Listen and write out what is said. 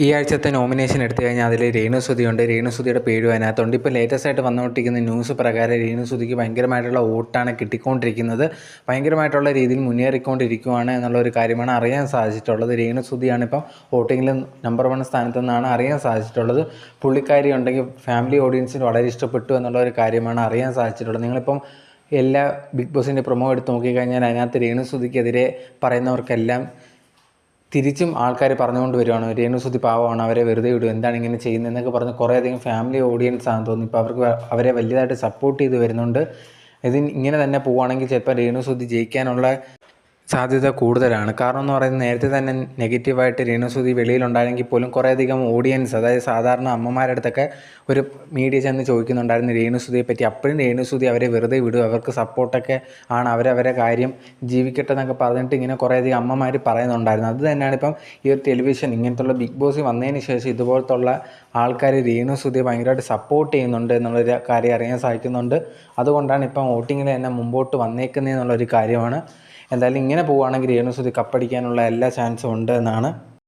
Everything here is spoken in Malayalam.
ഈ ആഴ്ചത്തെ നോമിനേഷൻ എടുത്തു കഴിഞ്ഞാൽ അതിൽ രേണുസുതിയുണ്ട്. രേണുസുതിയുടെ പേരും അതിനകത്തുണ്ട്. ഇപ്പോൾ ലേറ്റസ്റ്റ് ആയിട്ട് വന്നുകൊണ്ടിരിക്കുന്ന ന്യൂസ് പ്രകാരം രേണുസുതിക്ക് ഭയങ്കരമായിട്ടുള്ള വോട്ടാണ് കിട്ടിക്കൊണ്ടിരിക്കുന്നത്. ഭയങ്കരമായിട്ടുള്ള രീതിയിൽ മുന്നേറിക്കൊണ്ടിരിക്കുകയാണ് എന്നുള്ള ഒരു കാര്യമാണ് അറിയാൻ സാധിച്ചിട്ടുള്ളത്. രേണുസുതിയാണ് ഇപ്പം വോട്ടിങ്ങിൽ നമ്പർ 1 സ്ഥാനത്ത് നിന്നാണ് അറിയാൻ സാധിച്ചിട്ടുള്ളത്. പുള്ളിക്കാരി ഉണ്ടെങ്കിൽ ഫാമിലി ഓഡിയൻസിന് വളരെ ഇഷ്ടപ്പെട്ടു എന്നുള്ള ഒരു കാര്യമാണ് അറിയാൻ സാധിച്ചിട്ടുള്ളത്. നിങ്ങളിപ്പം എല്ലാ ബിഗ് ബോസിൻ്റെ പ്രൊമോ എടുത്ത് നോക്കിക്കഴിഞ്ഞാൽ അതിനകത്ത് രേണുസുതിക്കെതിരെ പറയുന്നവർക്കെല്ലാം തിരിച്ചും ആൾക്കാർ പറഞ്ഞുകൊണ്ട് വരുവാണ്, രേണുസുതി പാവമാണ്, അവരെ വെറുതെ വിടും, എന്താണ് ഇങ്ങനെ ചെയ്യുന്നതെന്നൊക്കെ പറഞ്ഞ് കുറേയധികം ഫാമിലി ഓഡിയൻസ് ആണെന്ന് തോന്നുന്നു ഇപ്പോൾ അവർക്ക് അവരെ വലിയതായിട്ട് സപ്പോർട്ട് ചെയ്ത് വരുന്നുണ്ട്. ഇങ്ങനെ തന്നെ പോവുകയാണെങ്കിൽ ചിലപ്പോൾ രേണുസുതി ജയിക്കാനുള്ള സാധ്യത കൂടുതലാണ്. കാരണം എന്ന് പറയുന്നത് നേരത്തെ തന്നെ നെഗറ്റീവായിട്ട് രേണുസുതി വെളിയിലുണ്ടായെങ്കിൽ പോലും കുറേയധികം ഓഡിയൻസ്, അതായത് സാധാരണ അമ്മമാരുടെ അടുത്തൊക്കെ ഒരു മീഡിയ ചെന്ന് ചോദിക്കുന്നുണ്ടായിരുന്നു രേണുസുതിയെ പറ്റി. അപ്പോഴും രേണുസുതി അവരെ വെറുതെ വിടും, അവർക്ക് സപ്പോർട്ടൊക്കെ ആണ്, അവരവരെ കാര്യം ജീവിക്കട്ടെ എന്നൊക്കെ പറഞ്ഞിട്ട് ഇങ്ങനെ കുറേയധികം അമ്മമാർ പറയുന്നുണ്ടായിരുന്നു. അത് തന്നെയാണ് ഇപ്പം ഈ ഒരു ടെലിവിഷൻ ഇങ്ങനത്തുള്ള ബിഗ് ബോസ് വന്നതിന് ശേഷം ഇതുപോലത്തുള്ള ആൾക്കാർ രേണുസുതിയെ ഭയങ്കരമായിട്ട് സപ്പോർട്ട് ചെയ്യുന്നുണ്ട് എന്നുള്ളൊരു കാര്യം അറിയാൻ സാധിക്കുന്നുണ്ട്. അതുകൊണ്ടാണ് ഇപ്പം വോട്ടിങ്ങിൽ തന്നെ മുമ്പോട്ട് വന്നേക്കുന്നതെന്നുള്ളൊരു കാര്യമാണ്. എന്തായാലും ഇങ്ങനെ പോവുകയാണെങ്കിൽ രേണുസുതി കപ്പടിക്കാനുള്ള എല്ലാ ചാൻസും ഉണ്ട് എന്നാണ്